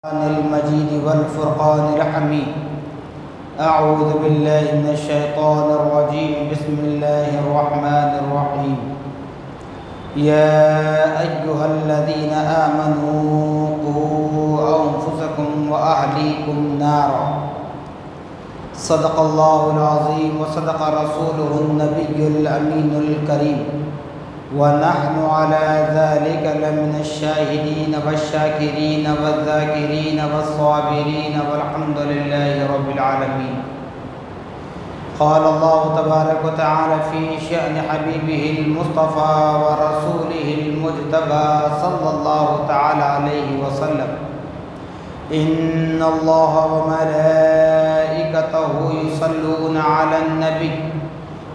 المجيد والفرقان الحميد. أعوذ بالله من الشيطان الرجيم. بسم الله الرحمن الرحيم. يا أيها الذين آمنوا قوا أنفسكم وأهليكم نارا. صدق الله العظيم وصدق رسوله النبي الأمين الكريم، ونحن على ذلك لمن الشاهدين والشاكرين والذاكرين والصابرين والحمد لله رب العالمين. قال الله تبارك وتعالى في شأن حبيبه المصطفى ورسوله المجتبى صلى الله تعالى عليه وسلم: إن الله وملائكته يصلون على النبي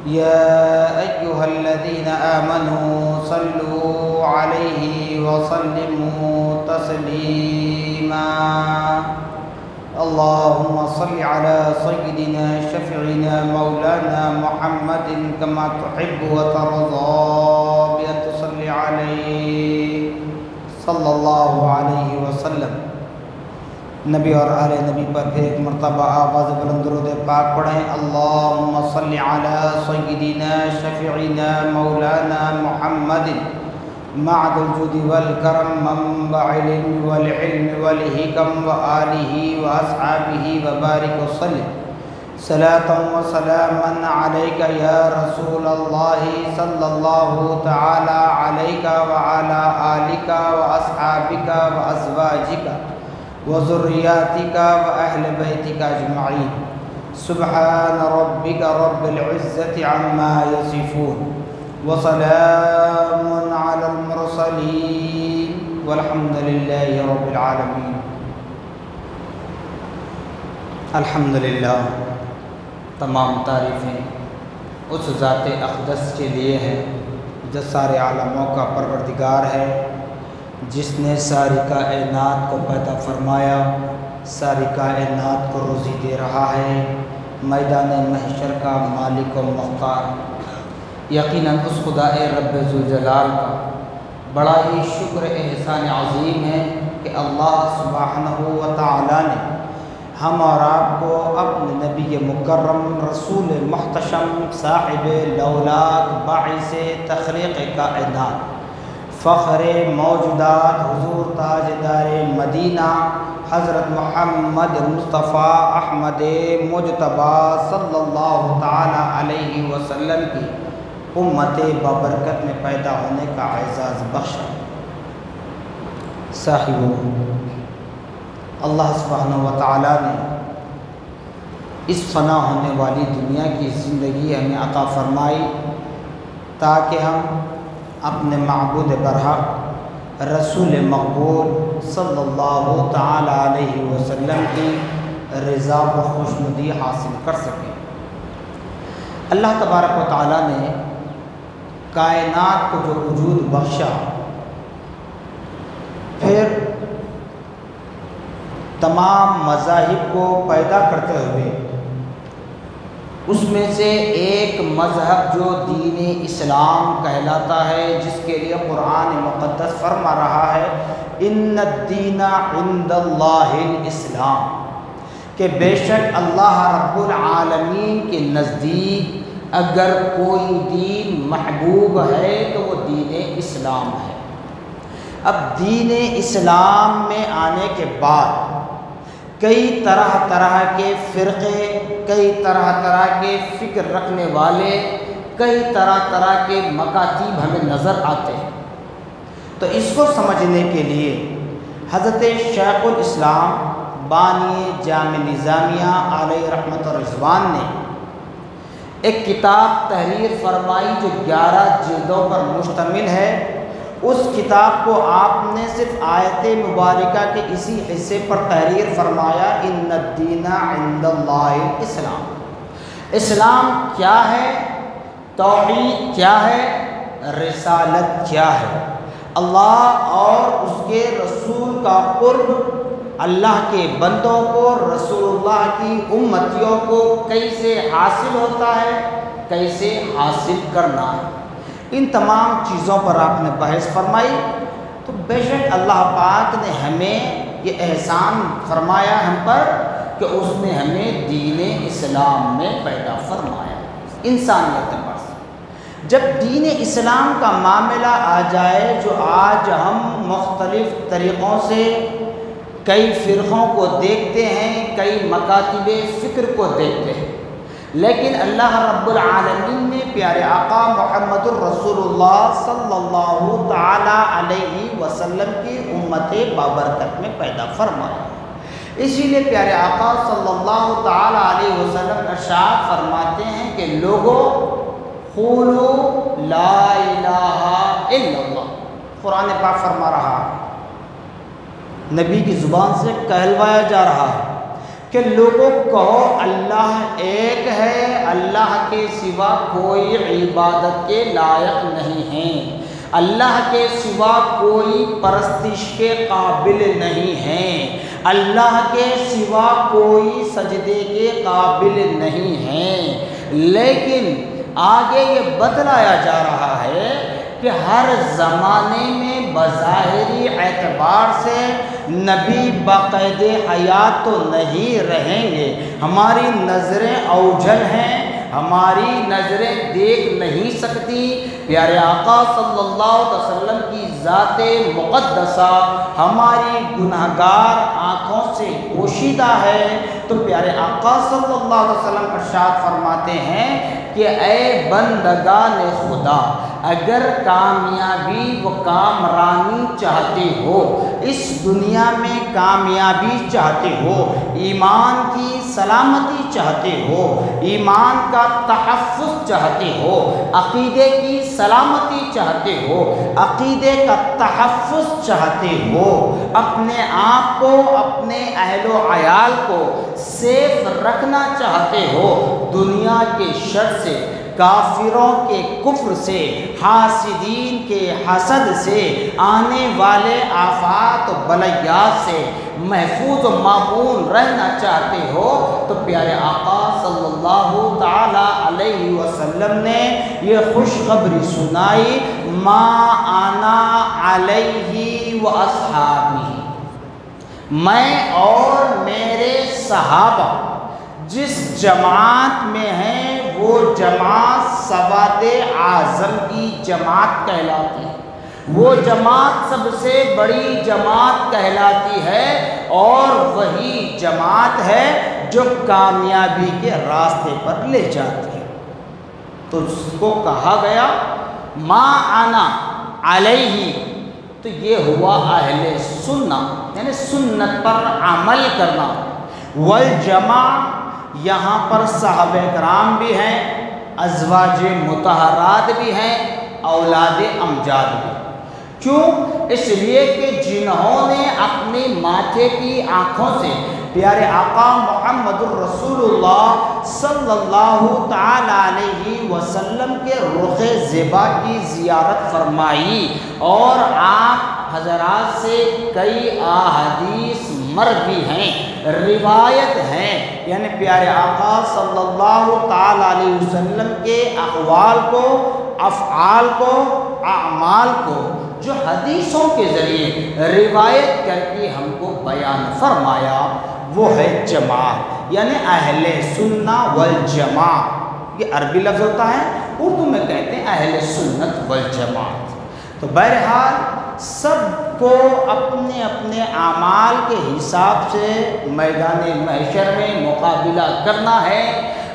يا أيها الذين آمنوا صلوا عليه وسلموا تسليما. اللهم صل على سيدنا شفيعنا مولانا محمد كما تحب وترضى بأن تصلي عليه صلى الله عليه وسلم. نبی اور آل نبی پر پھر ایک مرتبہ آواز بلند درود پاک پڑھیں. اللہم صلی علی سیدنا شفیعنا مولانا محمد معد الجود والکرم منبع العلم والعلم والحکم وآلہ واصحابہ وبارک وسلم صلاۃ وسلاما علیک یا رسول اللہ صلی اللہ تعالی علیک وعلی آلک واصحابک وازواجک وذریاتک وأہل بیتک اجمعین. سبحان ربک رب العزة عما یصفون وسلام علی المرسلین والحمد للہ رب العالمین. الحمدللہ، تمام تعریفیں اس ذات اقدس کے لیے ہیں جو سارے عالموں کا پروردگار ہے، جس نے ساری کائنات کو پیدا فرمایا، ساری کائنات کو روزی دے رہا ہے، میدان محشر کا مالک و مختار. یقیناً اس خدا رب ذوالجلال کا بڑا ہی شکر احسان عظیم ہے کہ اللہ سبحانہ و تعالی نے ہم اور آپ کو اپنے نبی مکرم رسول محتشم صاحب لولاک باعث تخلیق کائنات فخر موجودات حضور تاجدار مدینہ حضرت محمد مصطفیٰ احمد مجتبی صلی اللہ تعالی علیہ وسلم کی امت بابرکت میں پیدا ہونے کا اعزاز بخشا. صاحبو، اللہ سبحانہ و تعالی نے اس فنا ہونے والی دنیا کی زندگی ہمیں عطا فرمائی تاکہ ہم اپنے معبود برحق رسول مقبول صلی اللہ تعالی علیہ وسلم کی رضا و خوشنودی حاصل کر سکیں. اللہ تبارک و تعالی نے کائنات کو جو وجود بخشا، پھر تمام مذاہب کو پیدا کرتے ہوئے اس میں سے ایک مذہب جو دین اسلام کہلاتا ہے، جس کے لیے قرآن مقدس فرما رہا ہے ان الدین عند اللہ الاسلام، کہ بے شک اللہ رب العالمین کے نزدیک اگر کوئی دین محبوب ہے تو وہ دین اسلام ہے. اب دین اسلام میں آنے کے بعد کئی طرح طرح کے فرقے، کئی طرح طرح کے فکر رکھنے والے، کئی طرح طرح کے مکاتیب ہمیں نظر آتے ہیں. تو اس کو سمجھنے کے لیے حضرت شیخ الاسلام بانی جامع نظامیہ علیہ رحمت و رضوان نے ایک کتاب تحریر فرمائی جو 11 جلدوں پر مشتمل ہے. اس کتاب کو آپ نے صرف آیت مبارکہ کے اسی حصے پر تحریر فرمایا ان الدین عند اللہ الاسلام. اسلام کیا ہے، توحید کیا ہے، رسالت کیا ہے، اللہ اور اس کے رسول کا قرب، اللہ کے بندوں کو رسول اللہ کی امتیوں کو کیسے حاصل ہوتا ہے، کیسے حاصل کرنا ہے، ان تمام چیزوں پر آپ نے بحث فرمائی. تو بے شک اللہ پاک نے ہمیں یہ احسان فرمایا ہم پر کہ اس نے ہمیں دین اسلام میں پیدا فرمایا انسانیت پر سے۔ جب دین اسلام کا معاملہ آ جائے، جو آج ہم مختلف طریقوں سے کئی فرقوں کو دیکھتے ہیں، کئی مکاتب فکر کو دیکھتے ہیں، لیکن اللہ رب العالمین نے پیارے آقا محمد الرسول اللہ صلی اللہ تعالی علیہ وسلم کی امت بابرکت میں پیدا فرمایا۔ اسی لیے پیارے آقا صلی اللہ تعالی علیہ وسلم ارشاد فرماتے ہیں کہ لوگوں قولوا لا الہ الا اللہ۔ قرآن پاک فرما رہا ہے، نبی کی زبان سے کہلوایا جا رہا ہے کہ لوگوں کہو اللہ ایک ہے، اللہ کے سوا کوئی عبادت کے لائق نہیں ہے، اللہ کے سوا کوئی پرستش کے قابل نہیں ہے، اللہ کے سوا کوئی سجدے کے قابل نہیں ہے۔ لیکن آگے یہ بتلایا جا رہا ہے کہ ہر زمانے میں بظاہری اعتبار سے نبی باقید حیات تو نہیں رہیں گے، ہماری نظریں اوجھل ہیں، ہماری نظریں دیکھ نہیں سکتی۔ پیارے آقا صلی اللہ علیہ وسلم کی ذات مقدسہ ہماری گناہگار آنکھوں سے پوشیدہ ہے، تو پیارے آقا صلی اللہ علیہ وسلم ارشاد فرماتے ہیں کہ اے بندگان خدا، اگر کامیابی و کامرانی چاہتے ہو، اس دنیا میں کامیابی چاہتے ہو، ایمان کی سلامتی چاہتے ہو، ایمان کا تحفظ چاہتے ہو، عقیدے کی سلامتی چاہتے ہو، عقیدے کا تحفظ چاہتے ہو، اپنے آپ کو، اپنے اہل و عیال کو سیف رکھنا چاہتے ہو دنیا کے شر سے، کافروں کے کفر سے، حاسدین کے حسد سے، آنے والے آفات و بلیات سے محفوظ و مامون رہنا چاہتے ہو، تو پیارے آقا صلی اللہ تعالی علیہ وسلم نے یہ خوشخبری سنائی، ما انا علیہ و اصحابی، میں اور میرے صحابہ جس جماعت میں ہیں وہ جماعت سواد اعظم کی جماعت کہلاتی ہے، وہ جماعت سب سے بڑی جماعت کہلاتی ہے، اور وہی جماعت ہے جو کامیابی کے راستے پر لے جاتی ہے۔ تو اس کو کہا گیا ما انا علیہ، تو یہ ہوا اہل سنت، یعنی سنت پر عمل کرنا، والجماع، یہاں پر صحابہ کرام بھی ہیں، ازواج مطہرات بھی ہیں، اولاد امجاد بھی۔ کیوں؟ اس لیے کہ جنہوں نے اپنے ماتھے کی آنکھوں سے پیارے آقا محمد الرسول اللہ صلی اللہ تعالی علیہ وسلم کے رخ زیبا کی زیارت فرمائی، اور آپ حضرات سے کئی احادیث مروی ہیں، روایت ہیں، یعنی پیارے آقا صلی اللہ تعالی علیہ وسلم کے اقوال کو، افعال کو، اعمال کو جو حدیثوں کے ذریعے روایت کر کے ہم کو بیان فرمایا، وہ ہے جماعت، یعنی اہل سنہ والجماعت۔ یہ عربی لفظ ہوتا ہے، اردو میں کہتے ہیں اہل سنت والجماعت۔ تو بہرحال سب کو اپنے اپنے اعمال کے حساب سے میدان محشر میں مقابلہ کرنا ہے،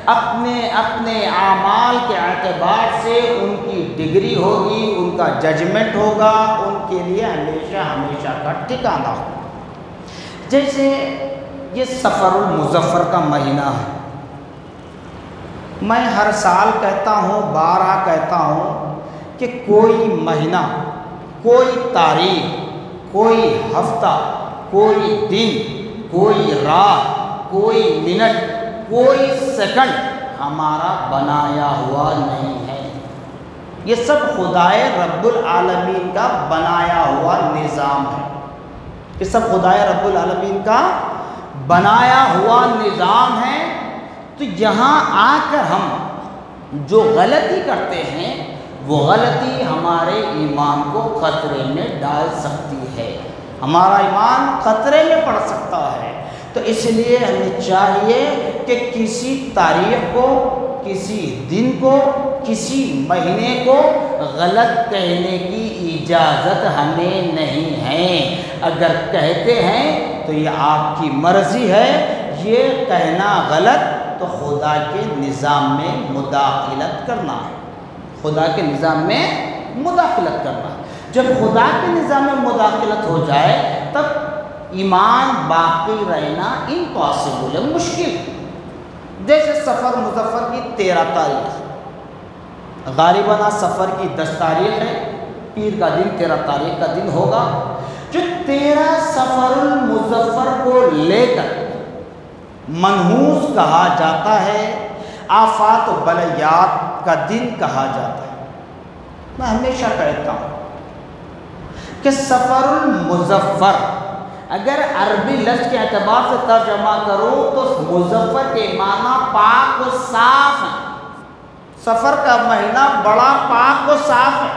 اپنے اپنے اعمال کے اعتبار سے ان کی ڈگری ہوگی، ان کا ججمنٹ ہوگا، ان کے لیے ہمیشہ ہمیشہ کا ٹھکانہ ہوگا۔ جیسے یہ سفر المظفر کا مہینہ ہے، میں ہر سال کہتا ہوں، بارہا کہتا ہوں کہ کوئی مہینہ، کوئی تاریخ، کوئی ہفتہ، کوئی دن، کوئی رات، کوئی منٹ، کوئی سیکنڈ ہمارا بنایا ہوا نہیں ہے، یہ سب خدائے رب العالمین کا بنایا ہوا نظام ہے، یہ سب خدائے رب العالمین کا بنایا ہوا نظام ہے۔ تو یہاں آ کر ہم جو غلطی کرتے ہیں، وہ غلطی ہمارے ایمان کو خطرے میں ڈال سکتی ہے، ہمارا ایمان خطرے میں پڑ سکتا ہے۔ تو اس لیے ہمیں چاہیے کہ کسی تاریخ کو، کسی دن کو، کسی مہینے کو غلط کہنے کی اجازت ہمیں نہیں ہے۔ اگر کہتے ہیں تو یہ آپ کی مرضی ہے، یہ کہنا غلط تو خدا کے نظام میں مداخلت کرنا ہے، خدا کے نظام میں مداخلت کرنا ہے۔ جب خدا کے نظام میں مداخلت ہو جائے تب ایمان باقی رہنا امپاسبل ہے، مشکل۔ جیسے سفر مظفر کی 13 تاریخ، غالباً سفر کی 10 تاریخ ہے، پیر کا دن 13 تاریخ کا دن ہوگا۔ جو 13 سفر المظفر کو لے کر منحوس کہا جاتا ہے، آفات و بلیات کا دن کہا جاتا ہے۔ میں ہمیشہ کہتا ہوں کہ سفر المظفر اگر عربی لفظ کے اعتبار سے ترجمہ کرو تو مظفر کے معنی پاک و صاف ہے۔ سفر کا مہینہ بڑا پاک و صاف ہے،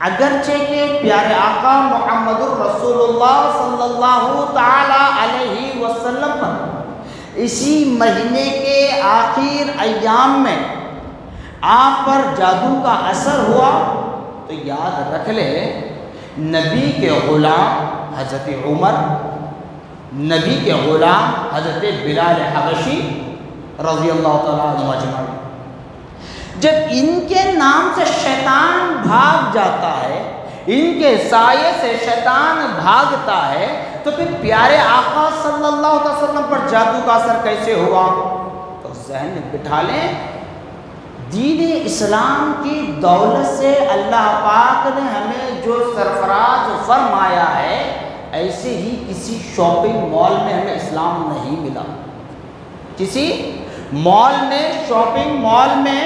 اگرچہ کہ پیارے آقا محمد الرسول اللہ صلی اللہ تعالی علیہ وسلم پر اسی مہینے کے آخر ایام میں آپ پر جادو کا اثر ہوا، تو یاد رکھ لے نبی کے غلام حضرت عمر، نبی کے غلام حضرت بلال حبشی رضی اللہ تعالیٰ عنہ اجمعین، جب ان کے نام سے شیطان بھاگ جاتا ہے، ان کے سائے سے شیطان بھاگتا ہے، تو پھر پیارے آقا صلی اللہ علیہ وسلم پر جادو کا اثر کیسے ہوا؟ تو ذہن میں بٹھا لیں، دین اسلام کی دولت سے اللہ پاک نے ہمیں جو سرفراز فرمایا ہے، ایسے ہی کسی شاپنگ مال میں ہمیں اسلام نہیں ملا، کسی مال میں، شاپنگ مال میں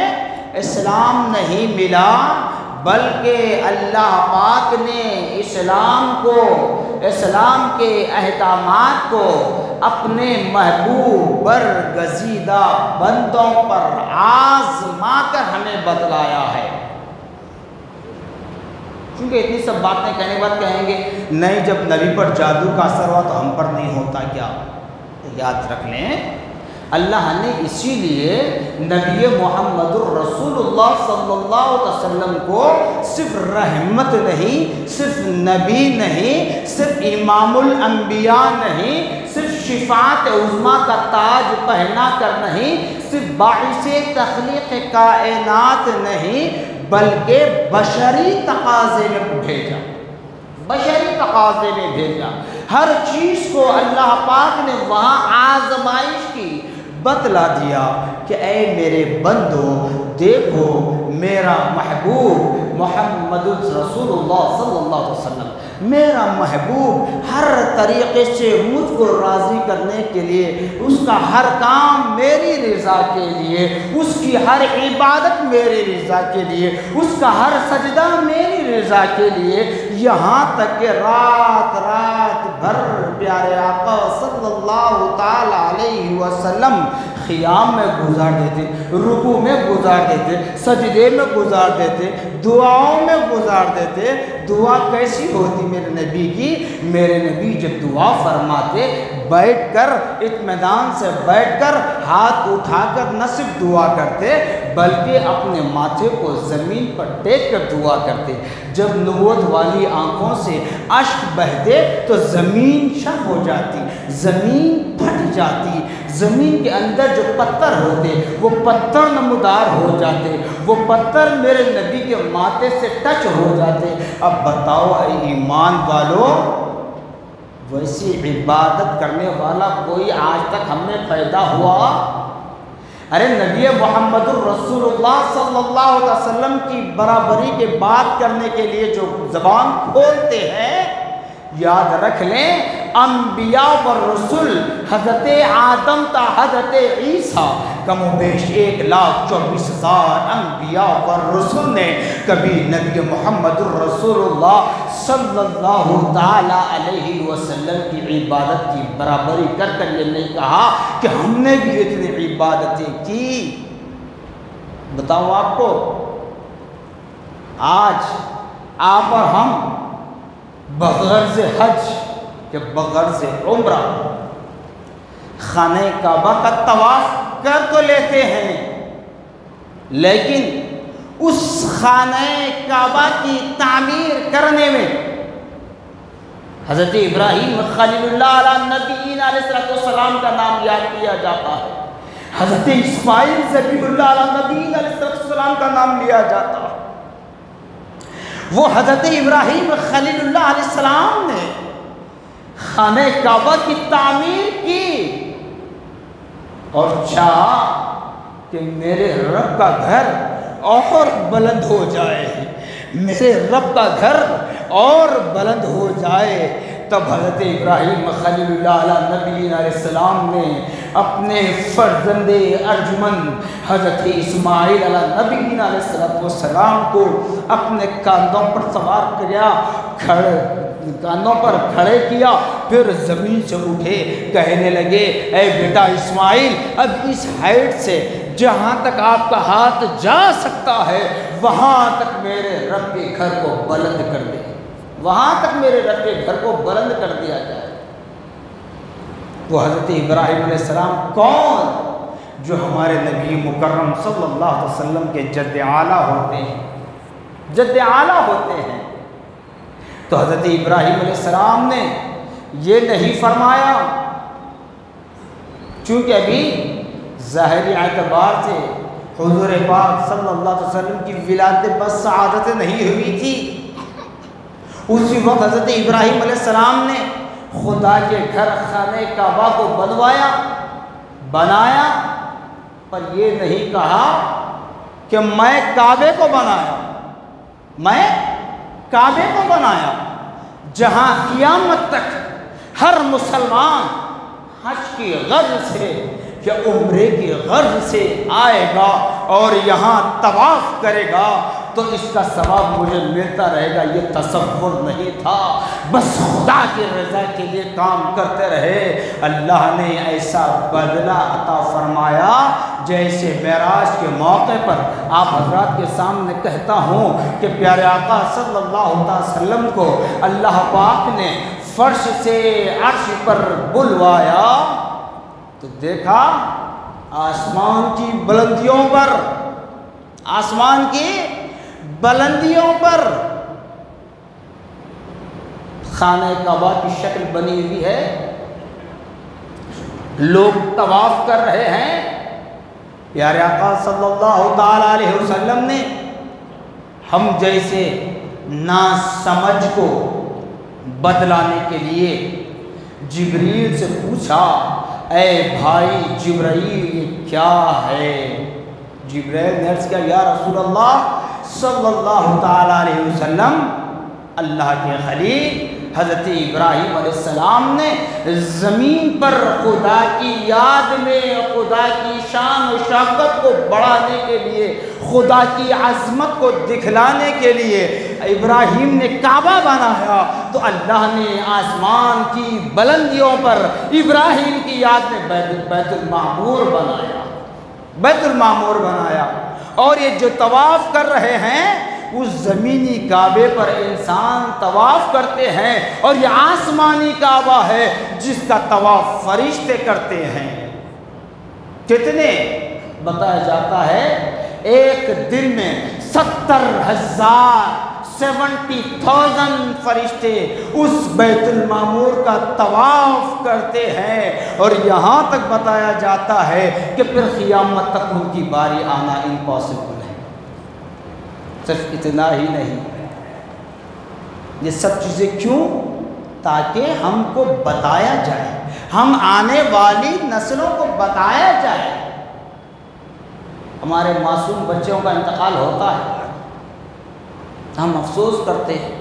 اسلام نہیں ملا، بلکہ اللہ پاک نے اسلام کو، اسلام کے احکامات کو اپنے محبوب برگزیدہ بندوں پر آزما کر ہمیں بتلایا ہے۔ کیونکہ اتنی سب باتیں کہنے کے بعد کہیں گے نہیں جب نبی پر جادو کا اثر ہوا تو ہم پر نہیں ہوتا کیا؟ یاد رکھ لیں، اللہ نے اسی لیے نبی محمد الرسول اللہ صلی اللہ علیہ وسلم کو صرف رحمت نہیں، صرف نبی نہیں، صرف امام الانبیاء نہیں، صرف شفاعت عظمیٰ کا تاج پہنا کر نہیں، صرف باعث تخلیق کائنات نہیں، بلکہ بشری تقاضے میں بھیجا، بشری تقاضے میں بھیجا۔ ہر چیز کو اللہ پاک نے وہاں آزمائش کی، بتلا دیا کہ اے میرے بندو دیکھو میرا محبوب محمد رسول اللہ صلی اللہ علیہ وسلم، میرا محبوب ہر طریقے سے مجھ کو راضی کرنے کے لیے، اس کا ہر کام میری رضا کے لیے، اس کی ہر عبادت میری رضا کے لیے، اس کا ہر سجدہ میری رضا کے لیے، یہاں تک کہ رات بھر پیارے آقا صلی اللہ تعالی علیہ وسلم قیام میں گزار دیتے، رکوع میں گزار دیتے، سجدے میں گزار دیتے، دعاؤں میں گزار دیتے۔ دعا کیسی ہوتی میرے نبی کی؟ میرے نبی جب دعا فرماتے بیٹھ کر، اطمینان سے بیٹھ کر، ہاتھ اٹھا کر نہ صرف دعا کرتے بلکہ اپنے ماتھے کو زمین پر ٹیک کر دعا کرتے۔ جب نبوت والی آنکھوں سے اشک بہتے تو زمین شق ہو جاتی، زمین پھٹ جاتی، زمین کے اندر جو پتھر ہوتے وہ پتھر نمودار ہو جاتے، وہ پتھر میرے نبی کے ماتھے سے ٹچ ہو جاتے۔ اب بتاؤ اے ایمان والو، ویسی عبادت کرنے والا کوئی آج تک ہم میں پیدا ہوا؟ ارے نبی محمد الرسول اللہ صلی اللہ علیہ وسلم کی برابری کے بات کرنے کے لیے جو زبان کھولتے ہیں، یاد رکھ لیں انبیاء و رسول حضرت آدم تا حضرت عیسیٰ کم و بیش 1,24,000 انبیاء و رسول نے کبھی نبی محمد الرسول اللہ صلی اللہ تعالی علیہ وسلم کی عبادت کی برابری کر کر یہ نہیں کہا کہ ہم نے بھی اتنی عبادتیں کی۔ بتاؤ آپ کو، آج آپ اور ہم بغرض حج یا بغرض عمرہ خانہ کعبہ کا طواف کر تو لیتے ہیں، لیکن اس خانہ کعبہ کی تعمیر کرنے میں حضرت ابراہیم خلیل اللہ علیہ نبیین علیہ السلام کا نام یاد کیا جاتا ہے، حضرت اسماعیل ذبیح اللہ علیہ نبیین علیہ السلام کا نام لیا جاتا ہے۔ وہ حضرت ابراہیم خلیل اللہ علیہ السلام نے خانہ کعبہ کی تعمیر کی اور چاہا کہ میرے رب کا گھر اور بلند ہو جائے، میرے رب کا گھر اور بلند ہو جائے۔ تب حضرت ابراہیم خلیل اللہ علیہ نبی علیہ السلام نے اپنے فرزند ارجمن حضرت اسماعیل علیہ نبی علیہ السلام کو اپنے کاندھوں پر سوار کیا، کاندھوں پر کھڑے کیا، پھر زمین سے اٹھے، کہنے لگے اے بیٹا اسماعیل، اب اس ہائٹ سے جہاں تک آپ کا ہاتھ جا سکتا ہے وہاں تک میرے رب کے گھر کو بلند کر دے، وہاں تک میرے رب کے گھر کو بلند کر دیا جائے۔ وہ حضرت ابراہیم علیہ السلام کون؟ جو ہمارے نبی مکرم صلی اللہ علیہ وسلم کے جد اعلیٰ ہوتے ہیں، جد اعلیٰ ہوتے ہیں۔ تو حضرت ابراہیم علیہ السلام نے یہ نہیں فرمایا، چونکہ ابھی ظاہری اعتبار سے حضور پاک صلی اللہ علیہ وسلم کی ولادت بس سعادت نہیں ہوئی تھی، اسی وقت حضرت ابراہیم علیہ السلام نے خدا کے گھر خانہ کعبہ کو بنایا، پر یہ نہیں کہا کہ میں کعبے کو بنایا، میں کعبے کو بنایا، جہاں قیامت تک ہر مسلمان حج کی غرض سے یا عمرے کی غرض سے آئے گا اور یہاں طواف کرے گا تو اس کا ثواب مجھے ملتا رہے گا، یہ تصور نہیں تھا، بس خدا کی رضا کے لیے کام کرتے رہے۔ اللہ نے ایسا بدلہ عطا فرمایا جیسے معراج کے موقع پر آپ حضرات کے سامنے کہتا ہوں کہ پیارے آقا صلی اللہ علیہ وسلم کو اللہ پاک نے فرش سے عرش پر بلوایا تو دیکھا آسمان کی بلندیوں پر، آسمان کی بلندیوں پر خانہ کعبہ کی شکل بنی ہوئی ہے، لوگ طواف کر رہے ہیں۔ پیارے آقا صلی اللہ تعالی علیہ وسلم نے ہم جیسے ناسمجھ کو بدلانے کے لیے جبریل سے پوچھا اے بھائی جبرائیل یہ کیا ہے؟ جبریل نے عرض کیا یا رسول اللہ صلی اللہ تعالی علیہ وسلم، اللہ کے خلیل حضرت ابراہیم علیہ السلام نے زمین پر خدا کی یاد میں خدا کی شان و شوکت کو بڑھانے کے لیے، خدا کی عظمت کو دکھلانے کے لیے ابراہیم نے کعبہ بنایا، تو اللہ نے آسمان کی بلندیوں پر ابراہیم کی یاد میں بیت المعمور بنایا، بیت المعمور بنایا۔ اور یہ جو طواف کر رہے ہیں اس زمینی کعبے پر انسان طواف کرتے ہیں، اور یہ آسمانی کعبہ ہے جس کا طواف فرشتے کرتے ہیں۔ کتنے بتایا جاتا ہے ایک دن میں 70,000 فرشتے اس بیت المعمور کا طواف کرتے ہیں، اور یہاں تک بتایا جاتا ہے کہ پھر قیامت تک ان کی باری آنا امپاسبل ہے۔ صرف اتنا ہی نہیں، یہ سب چیزیں کیوں؟ تاکہ ہم کو بتایا جائے، ہم آنے والی نسلوں کو بتایا جائے۔ ہمارے معصوم بچوں کا انتقال ہوتا ہے، ہم افسوس کرتے ہیں،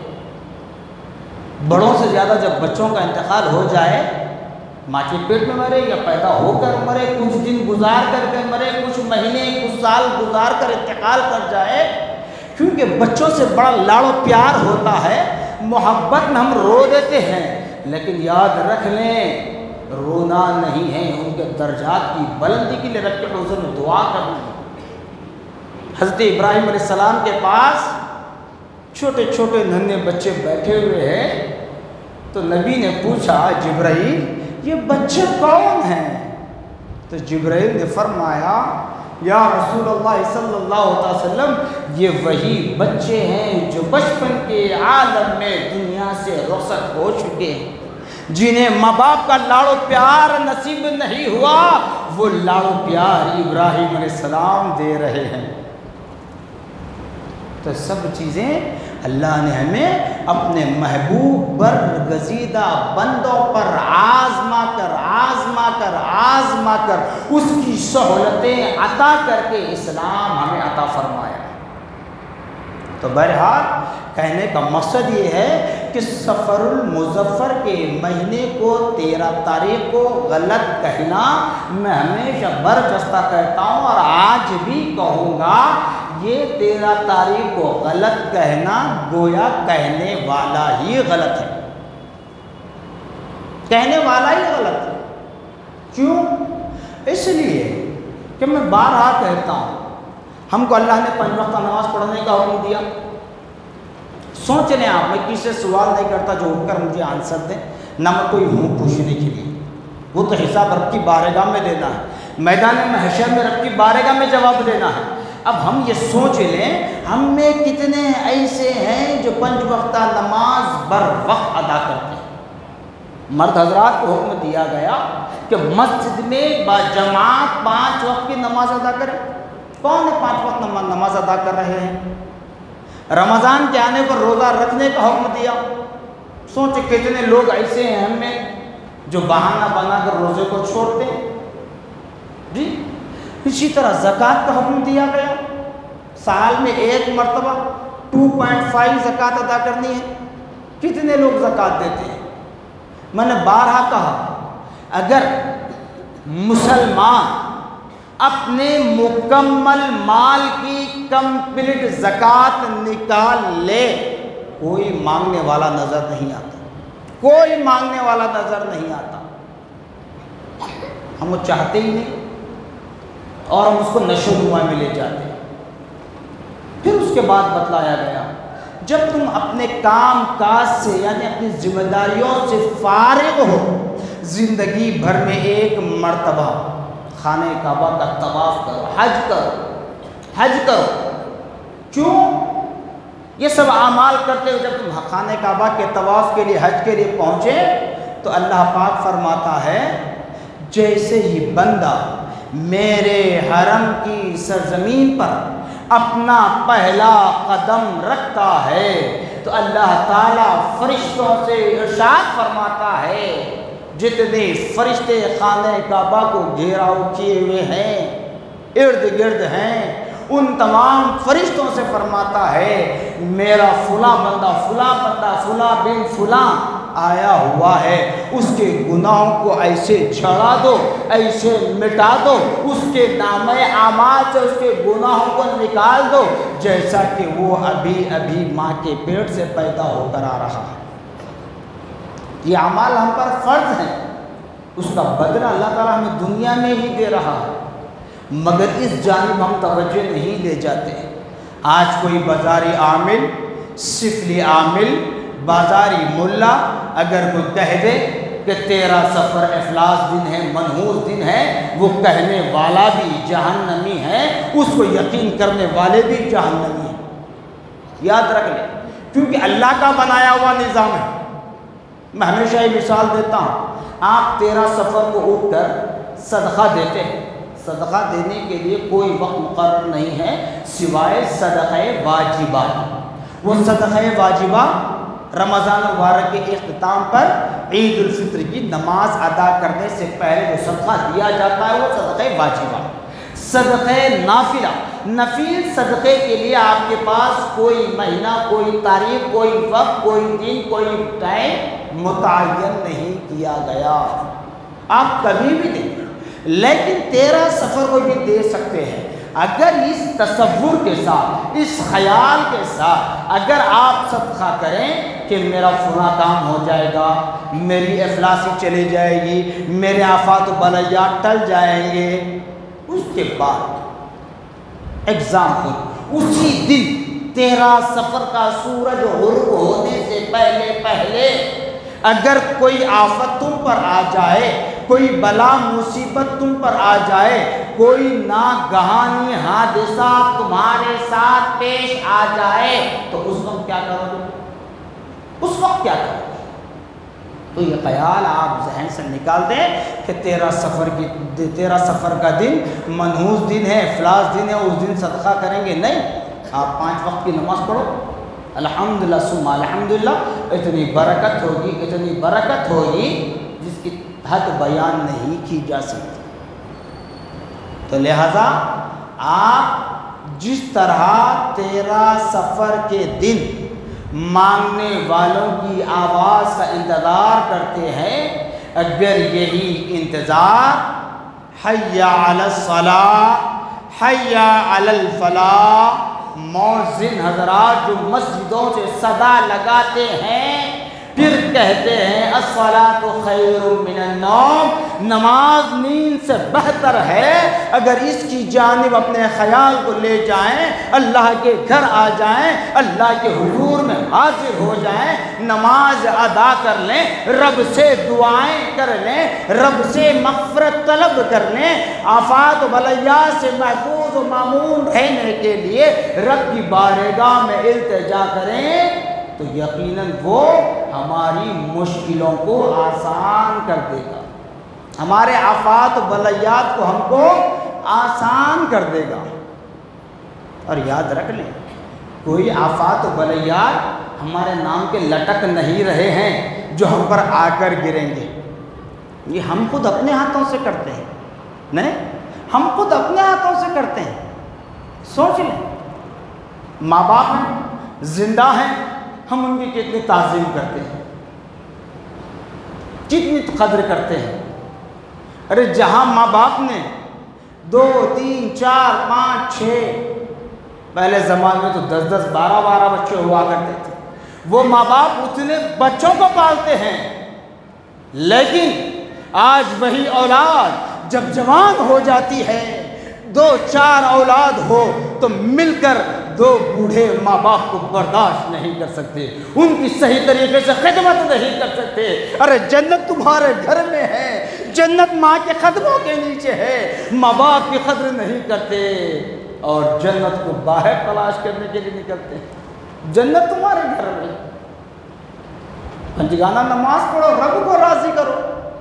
بڑوں سے زیادہ جب بچوں کا انتقال ہو جائے، ماں کے پیٹ میں مرے یا پیدا ہو کر مرے، کچھ دن گزار کر کے مرے، کچھ مہینے کچھ سال گزار کر انتقال کر جائے، کیونکہ بچوں سے بڑا لاڑ و پیار ہوتا ہے، محبت میں ہم رو دیتے ہیں، لیکن یاد رکھ لیں رونا نہیں ہے، ان کے درجات کی بلندی کے لیے رب کے حضور میں دعا کرنا ہے۔ حضرت ابراہیم علیہ السلام کے پاس چھوٹے چھوٹے ننھے بچے بیٹھے ہوئے ہیں، تو نبی نے پوچھا جبرائیل یہ بچے کون ہیں؟ تو جبرائیل نے فرمایا یا رسول اللہ صلی اللہ علیہ وسلم یہ وہی بچے ہیں جو بچپن کے عالم میں دنیا سے رخصت ہو چکے ہیں، جنہیں ماں باپ کا لاڑو پیار نصیب نہیں ہوا، وہ لاڑو پیار ابراہیم علیہ السلام دے رہے ہیں۔ تو سب چیزیں اللہ نے ہمیں اپنے محبوب برگزیدہ بندوں پر آزما کر اس کی سہولتیں عطا کر کے اسلام ہمیں عطا فرمایا۔ تو بہرحال کہنے کا مقصد یہ ہے کہ سفر المظفر کے مہینے کو 13 تاریخ کو غلط کہنا میں ہمیشہ برجستہ کہتا ہوں اور آج بھی کہوں گا، یہ 13 تاریخ کو غلط کہنا گویا کہنے والا ہی غلط ہے، کہنے والا ہی غلط ہے۔ کیوں؟ اس لیے کہ میں بارہا کہتا ہوں ہم کو اللہ نے 5 وقت نماز پڑھنے کا حکم دیا۔ سوچ لیں آپ، میں کسی سے سوال نہیں کرتا جو اٹھ کر مجھے آنسر دیں، نہ میں کوئی ہوں پوچھنے کے لیے، وہ تو حساب رب کی بارگاہ میں دینا ہے، میدان محشر میں رب کی بارگاہ میں جواب دینا ہے۔ اب ہم یہ سوچ لیں ہم میں کتنے ایسے ہیں جو 5 وقتہ نماز بر وقت ادا کرتے ہیں۔ مرد حضرات کو حکم دیا گیا کہ مسجد میں باجماعت 5 وقت کی نماز ادا کریں۔ کون 5 وقت نماز ادا کر رہے ہیں؟ رمضان کے آنے پر روزہ رکھنے کا حکم دیا۔ سوچیں کتنے لوگ ایسے ہیں ہم میں جو بہانہ بنا کر روزے کو چھوڑتے ہیں۔ جی اسی طرح زکوٰۃ کا حکم دیا گیا، سال میں 1 مرتبہ 2.5 زکوٰۃ ادا کرنی ہے۔ کتنے لوگ زکوٰۃ دیتے ہیں؟ میں نے بارہا کہا اگر مسلمان اپنے مکمل مال کی کمپلیٹ زکوٰۃ نکال لے، کوئی مانگنے والا نظر نہیں آتا، کوئی مانگنے والا نظر نہیں آتا۔ ہم وہ چاہتے ہی نہیں اور ہم اس کو نشو و نما میں لے جاتے ہیں۔ پھر اس کے بعد بتلایا گیا جب تم اپنے کام کاج سے یعنی اپنی ذمہ داریوں سے فارغ ہو، زندگی بھر میں 1 مرتبہ خانہ کعبہ کا طواف کرو، حج کرو۔ کیوں؟ یہ سب اعمال کرتے ہوئے جب تم خانہ کعبہ کے طواف کے لیے حج کے لیے پہنچے تو اللہ پاک فرماتا ہے جیسے ہی بندہ میرے حرم کی سرزمین پر اپنا پہلا قدم رکھتا ہے تو اللہ تعالیٰ فرشتوں سے ارشاد فرماتا ہے، جتنے فرشتے خانہ کعبہ کو گھیراؤ کیے ہوئے ہیں، ارد گرد ہیں، ان تمام فرشتوں سے فرماتا ہے میرا فلاں بندہ فلاں بن فلاں آیا ہوا ہے، اس کے گناہوں کو ایسے جھڑا دو، ایسے مٹا دو، اس کے نامہ اعمال سے اس کے گناہوں کو نکال دو جیسا کہ وہ ابھی ماں کے پیٹ سے پیدا ہو کر آ رہا ہے۔ یہ اعمال ہم پر فرض ہیں، اس کا بدلہ اللہ تعالیٰ ہمیں دنیا میں ہی دے رہا ہے، مگر اس جانب ہم توجہ نہیں لے جاتے۔ آج کوئی بازاری عامل، سفلی عامل، بازاری ملا اگر کوئی کہہ دے کہ 13 صفر افلاس دن ہے، منحوس دن ہے، وہ کہنے والا بھی جہنمی ہے، اس کو یقین کرنے والے بھی جہنمی ہیں۔ یاد رکھ لیں، کیونکہ اللہ کا بنایا ہوا نظام ہے۔ میں ہمیشہ یہ مثال دیتا ہوں، آپ 13 صفر کو اٹھ کر صدقہ دیتے ہیں، صدقہ دینے کے لیے کوئی وقت مقرر نہیں ہے سوائے صدقہ واجبہ۔ وہ صدقہ واجبہ رمضان مبارک کے اختتام پر عید الفطر کی نماز ادا کرنے سے پہلے جو صدقہ دیا جاتا ہے وہ صدقہ واجبہ۔ صدقہ نافلہ، نفل صدقے کے لیے آپ کے پاس کوئی مہینہ، کوئی تاریخ، کوئی وقت، کوئی دن، کوئی ٹائم متعین نہیں کیا گیا، آپ کبھی بھی دیں، لیکن 13 صفر کو بھی دے سکتے ہیں۔ اگر اس تصور کے ساتھ، اس خیال کے ساتھ اگر آپ صدقہ کریں کہ میرا فلاں کام ہو جائے گا، میری افلاسی چلی جائے گی، میرے آفات و بلیات ٹل جائیں گے، اس کے بعد ایگزامپل اسی دن 13 صفر کا سورج غروب ہونے سے پہلے اگر کوئی آفت تم پر آ جائے، کوئی بلا مصیبت تم پر آ جائے، کوئی ناگہانی حادثہ تمہارے ساتھ پیش آ جائے تو اس وقت کیا کرو گے؟ اس وقت کیا کرو گے؟ تو یہ خیال آپ ذہن سے نکال دیں کہ تیرا سفر کا دن منحوس دن ہے، افلاس دن ہے، اس دن صدقہ کریں گے، نہیں، آپ 5 وقت کی نماز پڑھو، الحمدللہ ثم الحمدللہ، اتنی برکت ہوگی جس کی حد بیان نہیں کی جا سکتی۔ تو لہذا آپ جس طرح 13 سفر کے دن مانگنے والوں کی آواز کا انتظار کرتے ہیں، اگر یہی انتظار حی علی الصلاۃ، حی علی الفلاح، مؤذن حضرات جو مسجدوں سے صدا لگاتے ہیں، پھر کہتے ہیں الصلاۃ خیر من النوم، نماز نیند سے بہتر ہے، اگر اس کی جانب اپنے خیال کو لے جائیں، اللہ کے گھر آ جائیں، اللہ کے حضور میں حاضر ہو جائیں، نماز ادا کر لیں، رب سے دعائیں کر لیں، رب سے مغفرت طلب کر لیں، آفات و بلیات سے محفوظ و مامون رہنے کے لیے رب کی بارگاہ میں التجا کریں، تو یقیناً وہ ہماری مشکلوں کو آسان کر دے گا، ہمارے آفات و بلیات کو ہم کو آسان کر دے گا۔ اور یاد رکھ لیں، کوئی آفات و بلیات ہمارے نام کے لٹک نہیں رہے ہیں جو ہم پر آ کر گریں گے، یہ ہم خود اپنے ہاتھوں سے کرتے ہیں، نہیں، ہم خود اپنے ہاتھوں سے کرتے ہیں۔ سوچ لیں، ماں باپ ہیں، زندہ ہیں، ہم ان کی کتنی تعظیم کرتے ہیں، کتنی قدر کرتے ہیں۔ ارے جہاں ماں باپ نے 2 3 4 5 6 پہلے زمانے میں تو 10 12 بچے ہوا کرتے تھے، وہ ماں باپ اتنے بچوں کو پالتے ہیں، لیکن آج وہی اولاد جب جوان ہو جاتی ہے، 2 4 اولاد ہو تو مل کر 2 بوڑھے ماں باپ کو برداشت نہیں کر سکتے، ان کی صحیح طریقے سے خدمت نہیں کر سکتے۔ ارے جنت تمہارے گھر میں ہے، جنت ماں کے قدموں کے نیچے ہے، ماں باپ کی قدر نہیں کرتے اور جنت کو باہر تلاش کرنے کے لیے نکلتے ہیں۔ جنت تمہارے گھر میں، پنجگانہ نماز پڑھو، رب کو راضی کرو،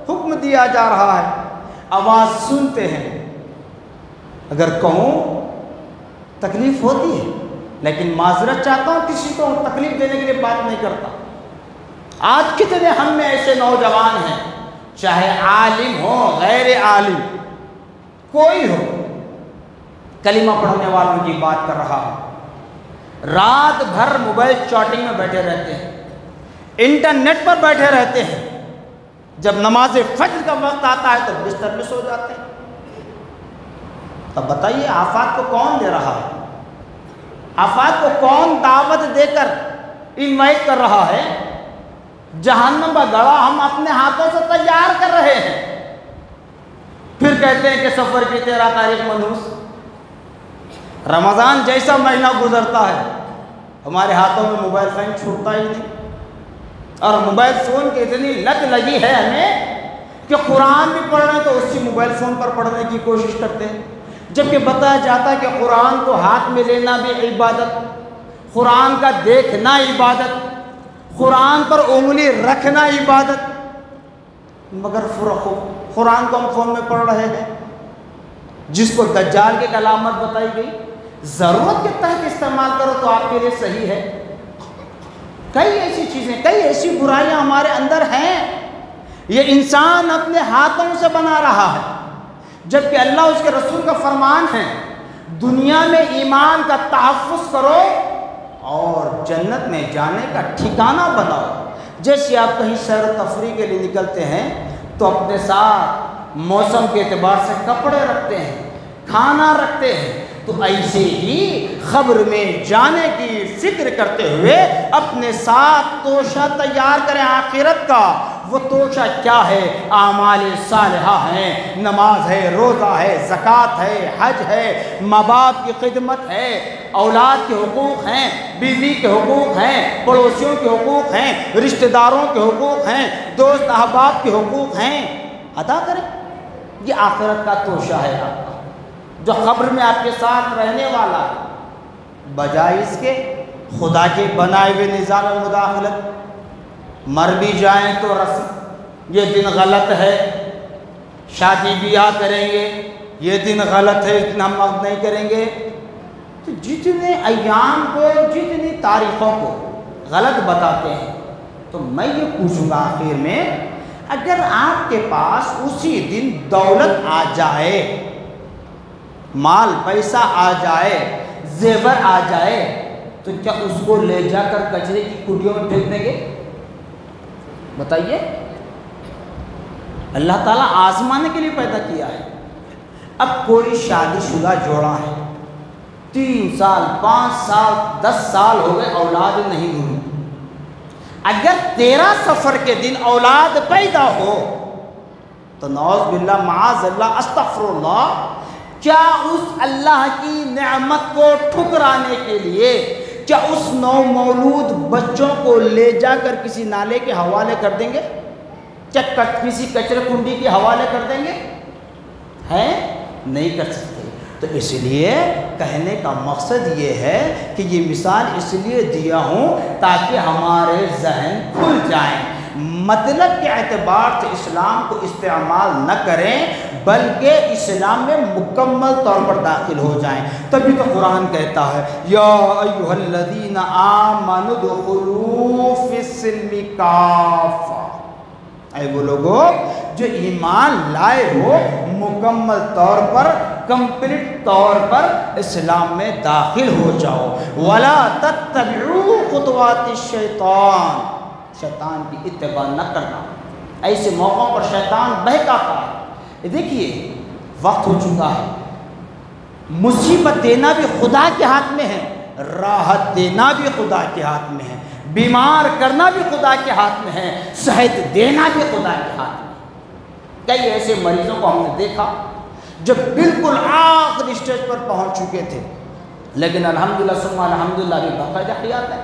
حکم دیا جا رہا ہے، آواز سنتے ہیں۔ اگر کہوں تکلیف ہوتی ہے، لیکن معذرت چاہتا ہوں، کسی کو تکلیف دینے کے لیے بات نہیں کرتا۔ آج کتنے ہم میں ایسے نوجوان ہیں، چاہے عالم ہو غیر عالم کوئی ہو، کلمہ پڑھنے والوں کی بات کر رہا ہوں، رات بھر موبائل چیٹنگ میں بیٹھے رہتے ہیں، انٹرنیٹ پر بیٹھے رہتے ہیں، جب نماز فجر کا وقت آتا ہے تو بستر میں سو جاتے ہیں۔ اب بتائیے آفات کو کون دے رہا ہے؟ آفات کو کون دعوت دے کر انوائٹ کر رہا ہے؟ جہنم کا گڑھا ہم اپنے ہاتھوں سے تیار کر رہے ہیں، پھر کہتے ہیں کہ سفر کی 13 تاریخ منحوس۔ رمضان جیسا مہینہ گزرتا ہے، ہمارے ہاتھوں میں موبائل فون چھوٹتا ہی نہیں، اور موبائل فون کی اتنی لت لگی ہے ہمیں کہ قرآن بھی پڑھ رہے ہیں تو اسی موبائل فون پر پڑھنے کی کوشش کرتے ہیں، جبکہ بتایا جاتا ہے کہ قرآن کو ہاتھ میں لینا بھی عبادت، قرآن کا دیکھنا عبادت، قرآن پر انگلی رکھنا عبادت، مگر قرآن کو ہم فون میں پڑھ رہے ہیں، جس کو دجال کی علامت بتائی گئی، ضرورت کے تحت استعمال کرو تو آپ کے لیے صحیح ہے۔ کئی ایسی چیزیں، کئی ایسی برائیاں ہمارے اندر ہیں، یہ انسان اپنے ہاتھوں سے بنا رہا ہے، جبکہ اللہ اس کے رسول کا فرمان ہے دنیا میں ایمان کا تحفظ کرو اور جنت میں جانے کا ٹھکانہ بناؤ۔ جیسے آپ کہیں سیر و تفریح کے لیے نکلتے ہیں تو اپنے ساتھ موسم کے اعتبار سے کپڑے رکھتے ہیں، کھانا رکھتے ہیں، تو ایسے ہی خبر میں جانے کی فکر کرتے ہوئے اپنے ساتھ توشہ تیار کریں آخرت کا، وہ توشہ کیا ہے؟ اعمال صالحہ ہیں، نماز ہے، روزہ ہے، زکوٰۃ ہے، حج ہے، ماں باپ کی خدمت ہے، اولاد کے حقوق ہیں، بیوی کے حقوق ہیں، پڑوسیوں کے حقوق ہیں، رشتہ داروں کے حقوق ہیں، دوست احباب کے حقوق ہیں، ادا کریں۔ یہ آخرت کا توشہ ہے آپ کا، جو قبر میں آپ کے ساتھ رہنے والا ہے، بجائے اس کے خدا کے بنائے ہوئے نظام مداخلت۔ مر بھی جائیں تو رسم، یہ دن غلط ہے، شادی بیاہ کریں گے، یہ دن غلط ہے، اتنا ہم وقت نہیں کریں گے۔ تو جتنے ایام کو، جتنی تاریخوں کو غلط بتاتے ہیں، تو میں یہ پوچھوں گا آخر میں، اگر آپ کے پاس اسی دن دولت آ جائے، مال پیسہ آ جائے، زیور آ جائے، تو کیا اس کو لے جا کر کچرے کی کنڈیوں میں پھینک دیں گے؟ بتائیے۔ اللہ تعالیٰ آزمانے کے لیے پیدا کیا ہے۔ اب کوئی شادی شدہ جوڑا ہے، 3 سال 5 سال 10 سال ہو گئے، اولاد نہیں ہوئی۔ اگر 13 سفر کے دن اولاد پیدا ہو تو نعوذ باللہ معاذ اللہ استغفر اللہ، کیا اس اللہ کی نعمت کو ٹھکرانے کے لیے، کیا اس نو مولود بچوں کو لے جا کر کسی نالے کے حوالے کر دیں گے؟ کیا کسی کچرے کنڈی کے حوالے کر دیں گے؟ ہیں؟ نہیں کر سکتے۔ تو اس لیے کہنے کا مقصد یہ ہے کہ یہ مثال اس لیے دیا ہوں تاکہ ہمارے ذہن کھل جائیں، مطلب کے اعتبار سے اسلام کو استعمال نہ کریں بلکہ اسلام میں مکمل طور پر داخل ہو جائیں۔ تبھی تو قرآن کہتا ہے یا ایھا الذین آمنوا ادخلوا فی السلم کافہ، اے وہ لوگوں جو ایمان لائے ہو مکمل طور پر، کمپلیٹ طور پر اسلام میں داخل ہو جاؤ۔ وَلَا تَتَّبِعُوا خُطُوَاتِ الشَّيْطَانِ، شیطان کی اتباع نہ کرنا۔ ایسے موقعوں پر شیطان بہکاتا ہے۔ دیکھیے وقت ہو چکا ہے، مصیبت دینا بھی خدا کے ہاتھ میں ہے، راحت دینا بھی خدا کے ہاتھ میں ہے، بیمار کرنا بھی خدا کے ہاتھ میں ہے، صحت دینا بھی خدا کے ہاتھ میں ہے۔ کئی ایسے مریضوں کو ہم نے دیکھا جب بالکل آخری اسٹیج پر پہنچ چکے تھے، لیکن الحمدللہ ثم الحمدللہ بھی باقاعدہ حیات ہے۔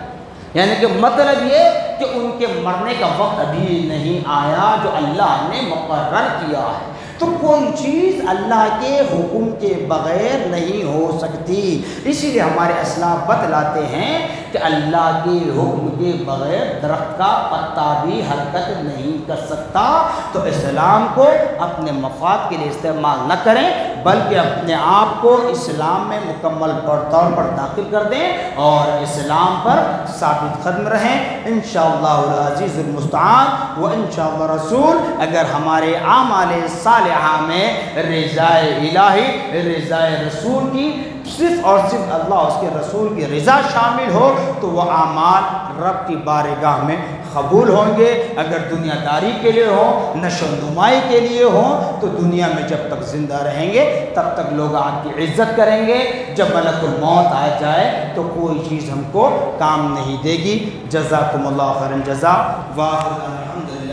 یعنی کہ مطلب یہ کہ ان کے مرنے کا وقت ابھی نہیں آیا جو اللہ نے مقرر کیا ہے۔ تو کوئی چیز اللہ کے حکم کے بغیر نہیں ہو سکتی، اسی لیے ہمارے اسلاف بتلاتے ہیں کہ اللہ کے حکم کے بغیر درخت کا پتا بھی حرکت نہیں کر سکتا۔ تو اسلام کو اپنے مفاد کے لیے استعمال نہ کریں بلکہ اپنے آپ کو اسلام میں مکمل طور پر داخل کر دیں اور اسلام پر ثابت قدم رہیں۔ انشاءاللہ العزیز المستعان و انشاءاللہ رسول، اگر ہمارے اعمال صالحہ میں رضائے الہی، رضائے رسول کی، صرف اور صرف اللہ اس کے رسول کی رضا شامل ہو تو وہ اعمال رب کی بارگاہ میں قبول ہوں گے۔ اگر دنیا داری کے لیے ہوں، نشو و نمائی کے لیے ہوں، تو دنیا میں جب تک زندہ رہیں گے تب تک لوگ آپ کی عزت کریں گے، جب ملک الموت آ جائے تو کوئی چیز ہم کو کام نہیں دے گی۔ جزاکم اللہ خیرا جزا، وآخر الحمد للہ۔